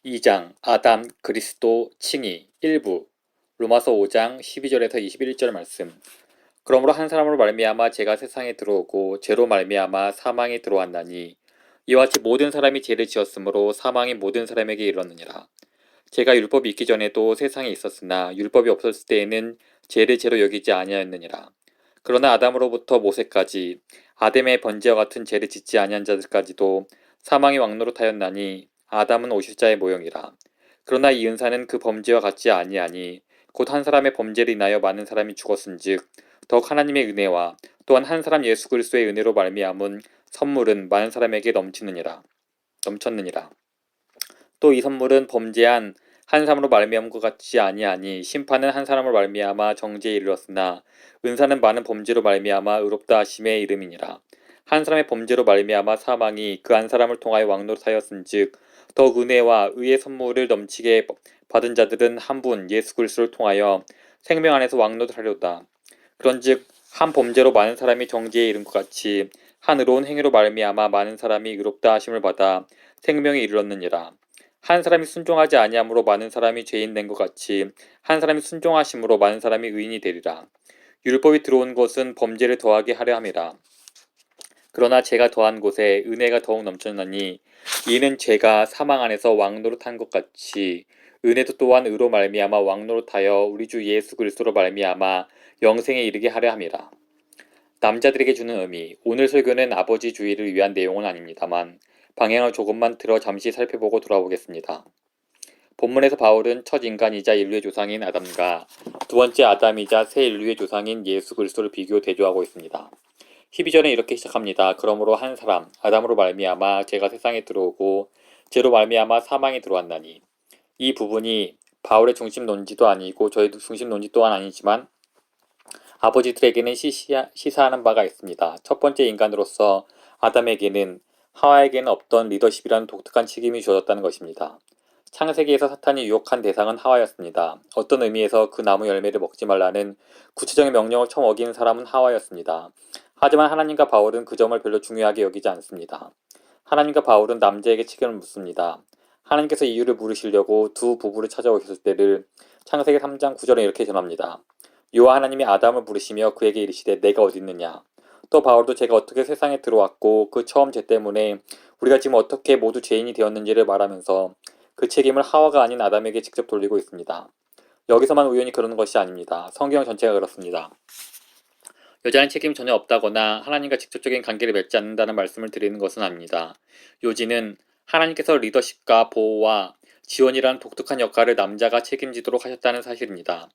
2장 아담, 그리스도, 칭의 1부 로마서 5장 12절에서 21절 말씀. 그러므로 한 사람으로 말미암아 죄가 세상에 들어오고 죄로 말미암아 사망이 들어왔나니 이와 같이 모든 사람이 죄를 지었으므로 사망이 모든 사람에게 이르렀느니라. 죄가 율법이 있기 전에도 세상에 있었으나 율법이 없었을 때에는 죄를 죄로 여기지 아니하였느니라. 그러나 아담으로부터 모세까지 아담의 번제와 같은 죄를 짓지 아니한 자들까지도 사망이 왕노릇하였나니 아담은 오실 자의 모형이라. 그러나 이 은사는 그 범죄와 같지 아니하니 곧 한 사람의 범죄를 인하여 많은 사람이 죽었은즉 더욱 하나님의 은혜와 또한 한 사람 예수 그리스도의 은혜로 말미암은 선물은 많은 사람에게 넘쳤느니라. 또 이 선물은 범죄한 한 사람으로 말미암은 것 같지 아니하니 심판은 한 사람으로 말미암아 정죄에 이르렀으나 은사는 많은 범죄로 말미암아 의롭다 하심의 이름이니라. 한 사람의 범죄로 말미암아 사망이 그 한 사람을 통하여 왕노릇하였은즉 더욱 은혜와 의의 선물을 넘치게 받은 자들은 한 분 예수 그리스도를 통하여 생명 안에서 왕노릇하려다. 그런즉 한 범죄로 많은 사람이 정죄에 이른 것 같이 한 의로운 행위로 말미암아 많은 사람이 의롭다 하심을 받아 생명에 이르렀느니라. 한 사람이 순종하지 아니함으로 많은 사람이 죄인 된 것 같이 한 사람이 순종하심으로 많은 사람이 의인이 되리라. 율법이 들어온 것은 범죄를 더하게 하려 함이라. 그러나 죄가 더한 곳에 은혜가 더욱 넘쳤나니 이는 죄가 사망 안에서 왕노릇한 것 같이 은혜도 또한 의로 말미암아 왕노릇하여 우리 주 예수 그리스도로 말미암아 영생에 이르게 하려 함이라. 남자들에게 주는 의미. 오늘 설교는 아버지 주의를 위한 내용은 아닙니다만 방향을 조금만 들어 잠시 살펴보고 돌아오겠습니다. 본문에서 바울은 첫 인간이자 인류의 조상인 아담과 두 번째 아담이자 새 인류의 조상인 예수 그리스도를 비교 대조하고 있습니다. 12절은 이렇게 시작합니다. 그러므로 한 사람 아담으로 말미암아 죄가 세상에 들어오고 죄로 말미암아 사망이 들어왔나니. 이 부분이 바울의 중심 논지도 아니고 저희 중심 논지 또한 아니지만 아버지들에게는 시사하는 바가 있습니다. 첫 번째 인간으로서 아담에게는 하와에게는 없던 리더십이라는 독특한 책임이 주어졌다는 것입니다. 창세기에서 사탄이 유혹한 대상은 하와였습니다. 어떤 의미에서 그 나무 열매를 먹지 말라는 구체적인 명령을 처음 어긴 사람은 하와였습니다. 하지만 하나님과 바울은 그 점을 별로 중요하게 여기지 않습니다. 하나님과 바울은 남자에게 책임을 묻습니다. 하나님께서 이유를 물으시려고 두 부부를 찾아오셨을 때를 창세기 3장 9절에 이렇게 전합니다. 여호와 하나님이 아담을 부르시며 그에게 이르시되 내가 어디 있느냐. 또 바울도 제가 어떻게 세상에 들어왔고 그 처음 죄 때문에 우리가 지금 어떻게 모두 죄인이 되었는지를 말하면서 그 책임을 하와가 아닌 아담에게 직접 돌리고 있습니다. 여기서만 우연히 그러는 것이 아닙니다. 성경 전체가 그렇습니다. 여자는 책임이 전혀 없다거나 하나님과 직접적인 관계를 맺지 않는다는 말씀을 드리는 것은 아닙니다. 요지는 하나님께서 리더십과 보호와 지원이라는 독특한 역할을 남자가 책임지도록 하셨다는 사실입니다.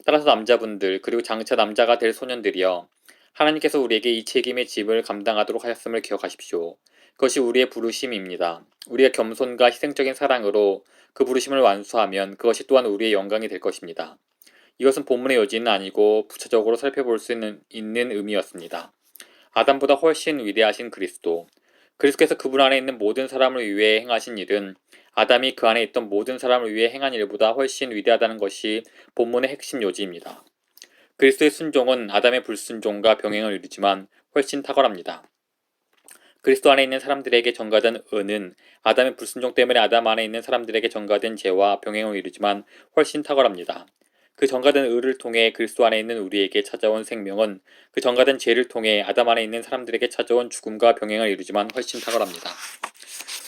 따라서 남자분들 그리고 장차 남자가 될 소년들이여 하나님께서 우리에게 이 책임의 짐을 감당하도록 하셨음을 기억하십시오. 그것이 우리의 부르심입니다. 우리가 겸손과 희생적인 사랑으로 그 부르심을 완수하면 그것이 또한 우리의 영광이 될 것입니다. 이것은 본문의 요지는 아니고 부차적으로 살펴볼 수 있는 의미였습니다. 아담보다 훨씬 위대하신 그리스도. 그리스도께서 그분 안에 있는 모든 사람을 위해 행하신 일은 아담이 그 안에 있던 모든 사람을 위해 행한 일보다 훨씬 위대하다는 것이 본문의 핵심 요지입니다. 그리스도의 순종은 아담의 불순종과 병행을 이루지만 훨씬 탁월합니다. 그리스도 안에 있는 사람들에게 전가된 은은 아담의 불순종 때문에 아담 안에 있는 사람들에게 전가된 죄와 병행을 이루지만 훨씬 탁월합니다. 그 전가된 의를 통해 그리스도 안에 있는 우리에게 찾아온 생명은 그 전가된 죄를 통해 아담 안에 있는 사람들에게 찾아온 죽음과 병행을 이루지만 훨씬 탁월합니다.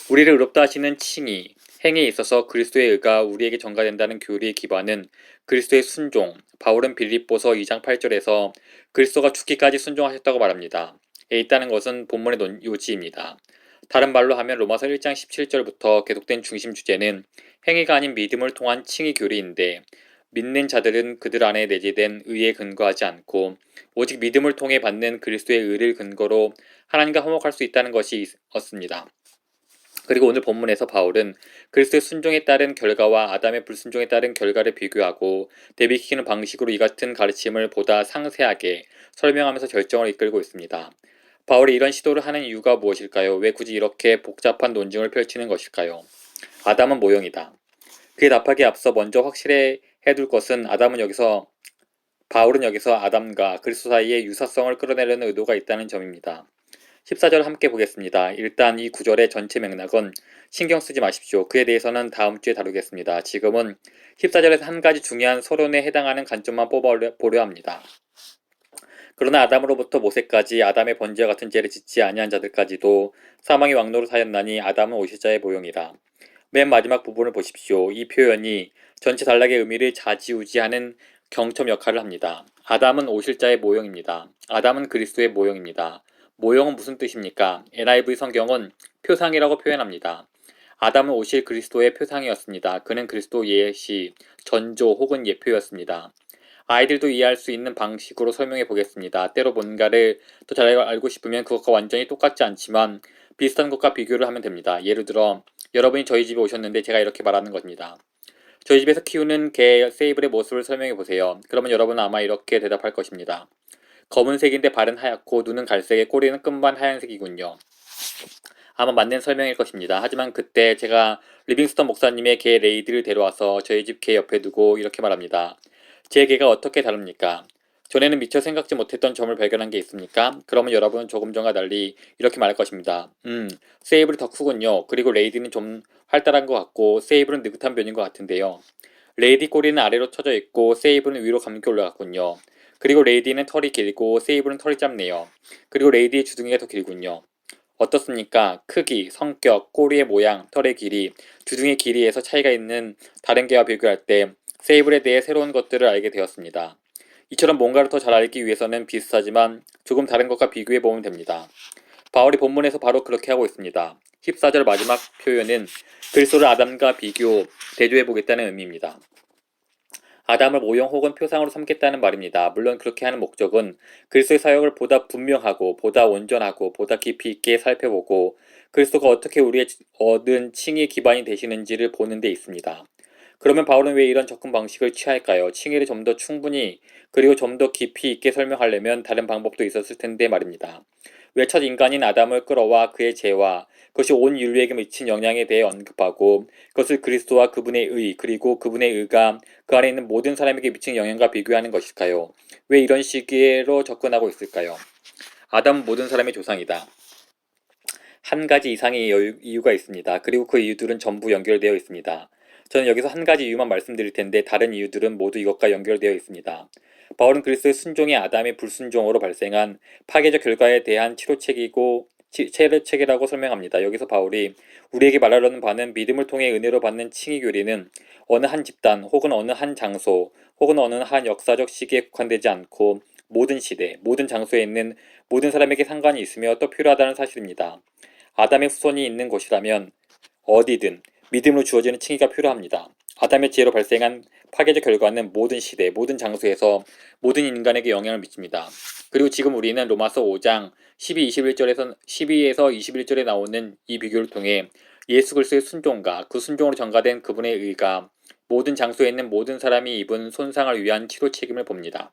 우리를 의롭다 하시는 칭의, 행에 있어서 그리스도의 의가 우리에게 전가된다는 교리의 기반은 그리스도의 순종. 바울은 빌립보서 2장 8절에서 그리스도가 죽기까지 순종하셨다고 말합니다. 에 있다는 것은 본문의 요지입니다. 다른 말로 하면 로마서 1장 17절부터 계속된 중심 주제는 행위가 아닌 믿음을 통한 칭의 교리인데 믿는 자들은 그들 안에 내재된 의에 근거하지 않고 오직 믿음을 통해 받는 그리스도의 의를 근거로 하나님과 화목할 수 있다는 것이었습니다. 그리고 오늘 본문에서 바울은 그리스도의 순종에 따른 결과와 아담의 불순종에 따른 결과를 비교하고 대비시키는 방식으로 이 같은 가르침을 보다 상세하게 설명하면서 결정을 이끌고 있습니다. 바울이 이런 시도를 하는 이유가 무엇일까요? 왜 굳이 이렇게 복잡한 논증을 펼치는 것일까요? 아담은 모형이다. 그에 답하기에 앞서 먼저 확실히 해둘 것은 바울은 여기서 아담과 그리스도 사이의 유사성을 끌어내려는 의도가 있다는 점입니다. 14절 함께 보겠습니다. 일단 이 구절의 전체 맥락은 신경 쓰지 마십시오. 그에 대해서는 다음 주에 다루겠습니다. 지금은 14절에서 한 가지 중요한 서론에 해당하는 관점만 뽑아보려 합니다. 그러나 아담으로부터 모세까지 아담의 번제와 같은 죄를 짓지 아니한 자들까지도 사망의 왕노로 사였나니 아담은 오실자의 모형이라. 맨 마지막 부분을 보십시오. 이 표현이 전체 단락의 의미를 좌지우지하는 경첩 역할을 합니다. 아담은 오실자의 모형입니다. 아담은 그리스도의 모형입니다. 모형은 무슨 뜻입니까? NIV 성경은 표상이라고 표현합니다. 아담은 오실 그리스도의 표상이었습니다. 그는 그리스도 예시, 전조 혹은 예표였습니다. 아이들도 이해할 수 있는 방식으로 설명해 보겠습니다. 때로 뭔가를 더 잘 알고 싶으면 그것과 완전히 똑같지 않지만 비슷한 것과 비교를 하면 됩니다. 예를 들어 여러분이 저희 집에 오셨는데 제가 이렇게 말하는 겁니다. 저희 집에서 키우는 개 세이블의 모습을 설명해 보세요. 그러면 여러분은 아마 이렇게 대답할 것입니다. 검은색인데 발은 하얗고 눈은 갈색에 꼬리는 끝만 하얀색이군요. 아마 맞는 설명일 것입니다. 하지만 그때 제가 리빙스턴 목사님의 개 레이디를 데려와서 저희 집 개 옆에 두고 이렇게 말합니다. 제 개가 어떻게 다릅니까? 전에는 미처 생각지 못했던 점을 발견한 게 있습니까? 그러면 여러분은 조금 전과 달리 이렇게 말할 것입니다. 세이블이 더 크군요. 그리고 레이디는 좀 활달한 것 같고 세이블은 느긋한 편인 것 같은데요. 레이디 꼬리는 아래로 쳐져 있고 세이블은 위로 감겨 올라갔군요. 그리고 레이디는 털이 길고 세이블은 털이 짧네요. 그리고 레이디의 주둥이가 더 길군요. 어떻습니까? 크기, 성격, 꼬리의 모양, 털의 길이, 주둥의 길이에서 차이가 있는 다른 개와 비교할 때 세이블에 대해 새로운 것들을 알게 되었습니다. 이처럼 뭔가를 더 잘 알기 위해서는 비슷하지만 조금 다른 것과 비교해 보면 됩니다. 바울이 본문에서 바로 그렇게 하고 있습니다. 14절 마지막 표현은 그리스도를 아담과 대조해 보겠다는 의미입니다. 아담을 모형 혹은 표상으로 삼겠다는 말입니다. 물론 그렇게 하는 목적은 그리스도의 사역을 보다 분명하고 보다 온전하고 보다 깊이 있게 살펴보고 그리스도가 어떻게 우리의 얻은 칭의 기반이 되시는지를 보는 데 있습니다. 그러면 바울은 왜 이런 접근 방식을 취할까요? 칭의를 좀 더 충분히 그리고 좀 더 깊이 있게 설명하려면 다른 방법도 있었을 텐데 말입니다. 왜 첫 인간인 아담을 끌어와 그의 죄와 그것이 온 인류에게 미친 영향에 대해 언급하고 그것을 그리스도와 그분의 의 그리고 그분의 의가 그 안에 있는 모든 사람에게 미친 영향과 비교하는 것일까요? 왜 이런 시기로 접근하고 있을까요? 아담은 모든 사람의 조상이다. 한 가지 이상의 이유가 있습니다. 그리고 그 이유들은 전부 연결되어 있습니다. 저는 여기서 한 가지 이유만 말씀드릴 텐데 다른 이유들은 모두 이것과 연결되어 있습니다. 바울은 그리스도의 순종이 아담의 불순종으로 발생한 파괴적 결과에 대한 치료책이라고 설명합니다. 여기서 바울이 우리에게 말하려는 바는 믿음을 통해 은혜로 받는 칭의 교리는 어느 한 집단 혹은 어느 한 장소 혹은 어느 한 역사적 시기에 국한되지 않고 모든 시대, 모든 장소에 있는 모든 사람에게 상관이 있으며 또 필요하다는 사실입니다. 아담의 후손이 있는 곳이라면 어디든 믿음으로 주어지는 칭의가 필요합니다. 아담의 지혜로 발생한 파괴적 결과는 모든 시대, 모든 장소에서 모든 인간에게 영향을 미칩니다. 그리고 지금 우리는 로마서 5장 12에서 21절에 나오는 이 비교를 통해 예수 그리스도의 순종과 그 순종으로 전가된 그분의 의가 모든 장소에 있는 모든 사람이 입은 손상을 위한 치료 책임을 봅니다.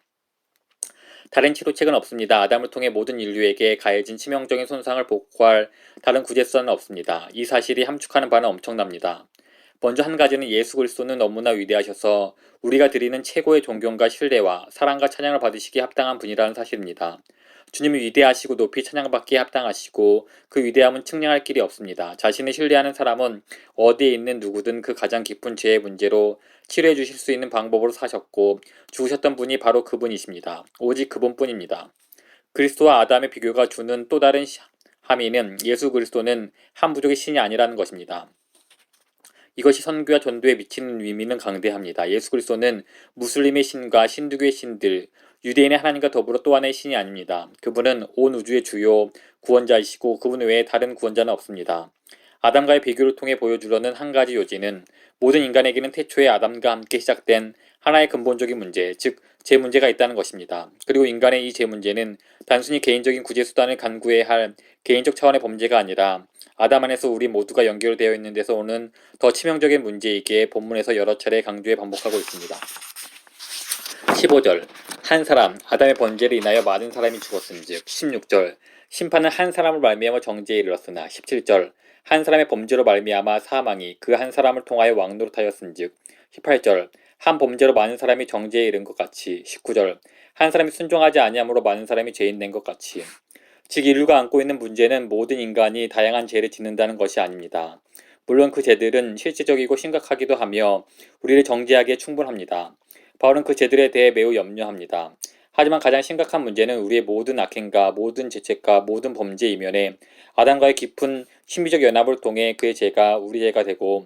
다른 치료책은 없습니다. 아담을 통해 모든 인류에게 가해진 치명적인 손상을 복구할 다른 구제선은 없습니다. 이 사실이 함축하는 바는 엄청납니다. 먼저 한 가지는 예수 그리스도는 너무나 위대하셔서 우리가 드리는 최고의 존경과 신뢰와 사랑과 찬양을 받으시기에 합당한 분이라는 사실입니다. 주님이 위대하시고 높이 찬양받기에 합당하시고 그 위대함은 측량할 길이 없습니다. 자신을 신뢰하는 사람은 어디에 있는 누구든 그 가장 깊은 죄의 문제로 치료해 주실 수 있는 방법으로 사셨고 죽으셨던 분이 바로 그분이십니다. 오직 그분뿐입니다. 그리스도와 아담의 비교가 주는 또 다른 함의는 예수 그리스도는 한 부족의 신이 아니라는 것입니다. 이것이 선교와 전도에 미치는 의미는 강대합니다. 예수 그리스도는 무슬림의 신과 힌두교의 신들, 유대인의 하나님과 더불어 또 하나의 신이 아닙니다. 그분은 온 우주의 주요 구원자이시고 그분 외에 다른 구원자는 없습니다. 아담과의 비교를 통해 보여주려는 한 가지 요지는 모든 인간에게는 태초에 아담과 함께 시작된 하나의 근본적인 문제, 즉 제 문제가 있다는 것입니다. 그리고 인간의 이 제 문제는 단순히 개인적인 구제 수단을 간구해야 할 개인적 차원의 범죄가 아니라 아담 안에서 우리 모두가 연결되어 있는 데서 오는 더 치명적인 문제이기에 본문에서 여러 차례 강조해 반복하고 있습니다. 15절 한 사람 아담의 번제를 인하여 많은 사람이 죽었음즉 16절 심판은 한 사람을 말미암아 정죄에 이르렀으나 17절 한 사람의 범죄로 말미암아 사망이 그 한 사람을 통하여 왕노릇하였음즉 18절 한 범죄로 많은 사람이 정죄에 이른 것 같이 19절 한 사람이 순종하지 아니함으로 많은 사람이 죄인 된 것 같이 즉 인류가 안고 있는 문제는 모든 인간이 다양한 죄를 짓는다는 것이 아닙니다. 물론 그 죄들은 실질적이고 심각하기도 하며 우리를 정죄하기에 충분합니다. 바울은 그 죄들에 대해 매우 염려합니다. 하지만 가장 심각한 문제는 우리의 모든 악행과 모든 죄책과 모든 범죄 이면에 아담과의 깊은 신비적 연합을 통해 그의 죄가 우리 죄가 되고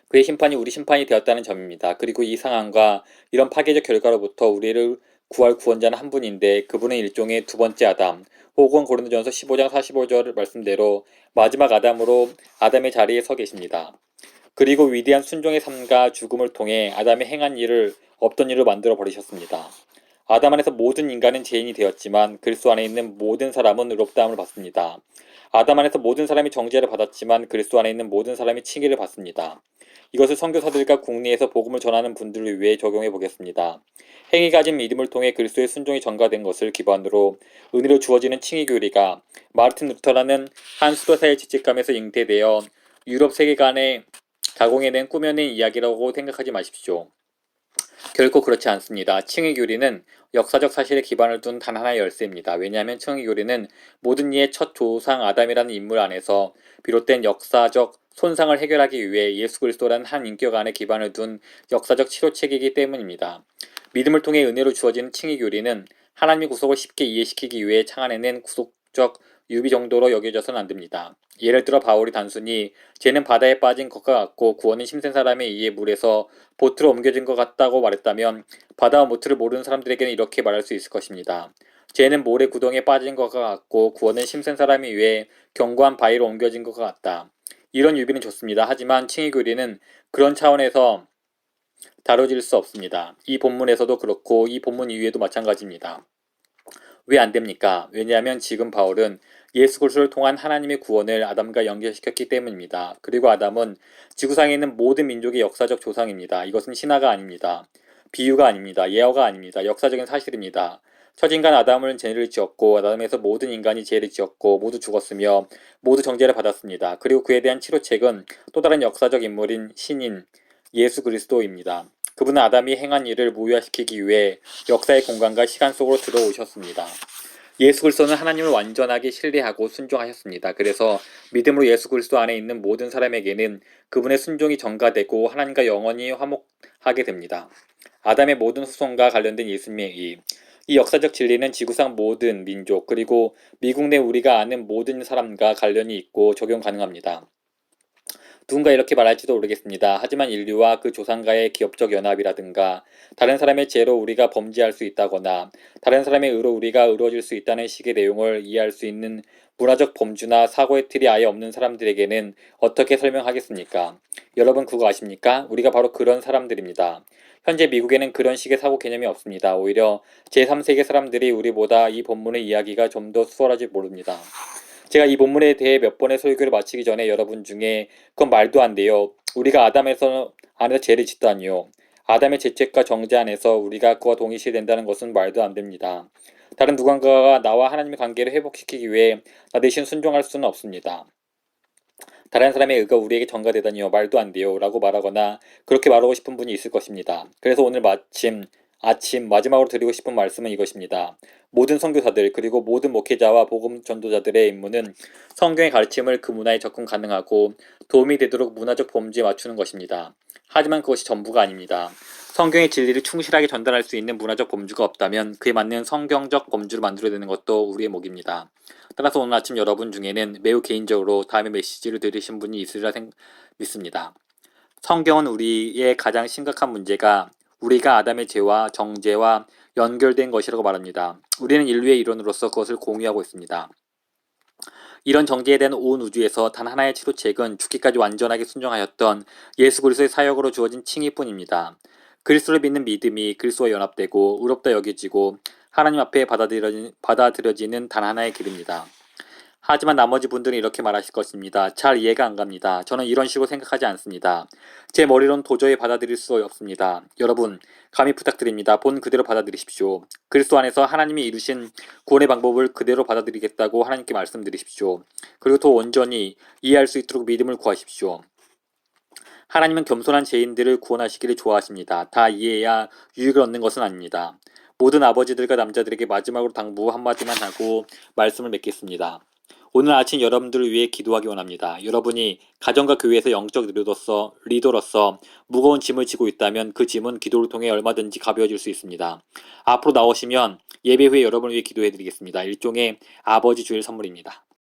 그의 심판이 우리 심판이 되었다는 점입니다. 그리고 이 상황과 이런 파괴적 결과로부터 우리를 구할 구원자는 한 분인데 그분은 일종의 두 번째 아담 혹은 고린도전서 15장 45절 말씀대로 마지막 아담으로 아담의 자리에 서 계십니다. 그리고 위대한 순종의 삶과 죽음을 통해 아담이 행한 일을 없던 일로 만들어 버리셨습니다. 아담 안에서 모든 인간은 죄인이 되었지만 그리스도 안에 있는 모든 사람은 의롭다함을 받습니다. 아담 안에서 모든 사람이 정죄를 받았지만 그리스도 안에 있는 모든 사람이 칭의를 받습니다. 이것을 선교사들과 국내에서 복음을 전하는 분들을 위해 적용해 보겠습니다. 행위 가진 믿음을 통해 그리스도의 순종이 전가된 것을 기반으로 은혜로 주어지는 칭의 교리가 마르틴 루터라는 한 수도사의 죄책감에서 잉태되어 유럽 세계관에 가공해낸 꾸며낸 이야기라고 생각하지 마십시오. 결코 그렇지 않습니다. 칭의 교리는 역사적 사실에 기반을 둔 단 하나의 열쇠입니다. 왜냐하면 칭의 교리는 모든 이의 첫 조상 아담이라는 인물 안에서 비롯된 역사적 손상을 해결하기 위해 예수 그리스도라는 한 인격 안에 기반을 둔 역사적 치료책이기 때문입니다. 믿음을 통해 은혜로 주어진 칭의 교리는 하나님의 구속을 쉽게 이해시키기 위해 창안해낸 구속적 유비 정도로 여겨져서는 안 됩니다. 예를 들어 바울이 단순히 죄는 바다에 빠진 것과 같고 구원은 힘센 사람에 의해 물에서 보트로 옮겨진 것 같다고 말했다면 바다와 모트를 모르는 사람들에게는 이렇게 말할 수 있을 것입니다. 죄는 모래 구덩이에 빠진 것과 같고 구원은 힘센 사람에 의해 견고한 바위로 옮겨진 것과 같다. 이런 유비는 좋습니다. 하지만 칭의교리는 그런 차원에서 다뤄질 수 없습니다. 이 본문에서도 그렇고 이 본문 이후에도 마찬가지입니다. 왜 안 됩니까? 왜냐하면 지금 바울은 예수 그리스도를 통한 하나님의 구원을 아담과 연결시켰기 때문입니다. 그리고 아담은 지구상에 있는 모든 민족의 역사적 조상입니다. 이것은 신화가 아닙니다. 비유가 아닙니다. 예화가 아닙니다. 역사적인 사실입니다. 첫인간 아담은 죄를 지었고 아담에서 모든 인간이 죄를 지었고 모두 죽었으며 모두 정죄를 받았습니다. 그리고 그에 대한 치료책은 또 다른 역사적 인물인 신인 예수 그리스도입니다. 그분은 아담이 행한 일을 무효화시키기 위해 역사의 공간과 시간 속으로 들어오셨습니다. 예수 그리스도는 하나님을 완전하게 신뢰하고 순종하셨습니다. 그래서 믿음으로 예수 그리스도 안에 있는 모든 사람에게는 그분의 순종이 전가되고 하나님과 영원히 화목하게 됩니다. 아담의 모든 후손과 관련된 예수님의 이 역사적 진리는 지구상 모든 민족 그리고 미국 내 우리가 아는 모든 사람과 관련이 있고 적용 가능합니다. 누군가 이렇게 말할지도 모르겠습니다. 하지만 인류와 그 조상과의 기업적 연합이라든가 다른 사람의 죄로 우리가 범죄할 수 있다거나 다른 사람의 의로 우리가 의로워질 수 있다는 식의 내용을 이해할 수 있는 문화적 범주나 사고의 틀이 아예 없는 사람들에게는 어떻게 설명하겠습니까? 여러분 그거 아십니까? 우리가 바로 그런 사람들입니다. 현재 미국에는 그런 식의 사고 개념이 없습니다. 오히려 제3세계 사람들이 우리보다 이 본문의 이야기가 좀 더 수월하지 모릅니다. 제가 이 본문에 대해 몇 번의 설교를 마치기 전에 여러분 중에 그건 말도 안 돼요. 우리가 아담에서 안에서 죄를 짓다니요. 아담의 죄책과 정죄 안에서 우리가 그와 동일시된다는 것은 말도 안 됩니다. 다른 누군가가 나와 하나님의 관계를 회복시키기 위해 나 대신 순종할 수는 없습니다. 다른 사람의 의가 우리에게 전가되다니요. 말도 안 돼요. 라고 말하거나 그렇게 말하고 싶은 분이 있을 것입니다. 그래서 오늘 아침 마지막으로 드리고 싶은 말씀은 이것입니다. 모든 선교사들 그리고 모든 목회자와 복음 전도자들의 임무는 성경의 가르침을 그 문화에 접근 가능하고 도움이 되도록 문화적 범주에 맞추는 것입니다. 하지만 그것이 전부가 아닙니다. 성경의 진리를 충실하게 전달할 수 있는 문화적 범주가 없다면 그에 맞는 성경적 범주를 만들어내는 것도 우리의 몫입니다. 따라서 오늘 아침 여러분 중에는 매우 개인적으로 다음의 메시지를 들으신 분이 있으리라 믿습니다. 성경은 우리의 가장 심각한 문제가 우리가 아담의 죄와 정죄와 연결된 것이라고 말합니다. 우리는 인류의 일원으로서 그것을 공유하고 있습니다. 이런 정죄에 대한 온 우주에서 단 하나의 치료책은 죽기까지 완전하게 순종하였던 예수 그리스도의 사역으로 주어진 칭의뿐입니다. 그리스도를 믿는 믿음이 그리스도와 연합되고 의롭다 여겨지고 하나님 앞에 받아들여지는 단 하나의 길입니다. 하지만 나머지 분들은 이렇게 말하실 것입니다. 잘 이해가 안 갑니다. 저는 이런 식으로 생각하지 않습니다. 제 머리로는 도저히 받아들일 수 없습니다. 여러분, 감히 부탁드립니다. 본 그대로 받아들이십시오. 그리스도 안에서 하나님이 이루신 구원의 방법을 그대로 받아들이겠다고 하나님께 말씀드리십시오. 그리고 더 온전히 이해할 수 있도록 믿음을 구하십시오. 하나님은 겸손한 죄인들을 구원하시기를 좋아하십니다. 다 이해해야 유익을 얻는 것은 아닙니다. 모든 아버지들과 남자들에게 마지막으로 당부 한마디만 하고 말씀을 맺겠습니다. 오늘 아침 여러분들을 위해 기도하기 원합니다. 여러분이 가정과 교회에서 영적 리더로서 무거운 짐을 지고 있다면 그 짐은 기도를 통해 얼마든지 가벼워질 수 있습니다. 앞으로 나오시면 예배 후에 여러분을 위해 기도해 드리겠습니다. 일종의 아버지 주일 선물입니다.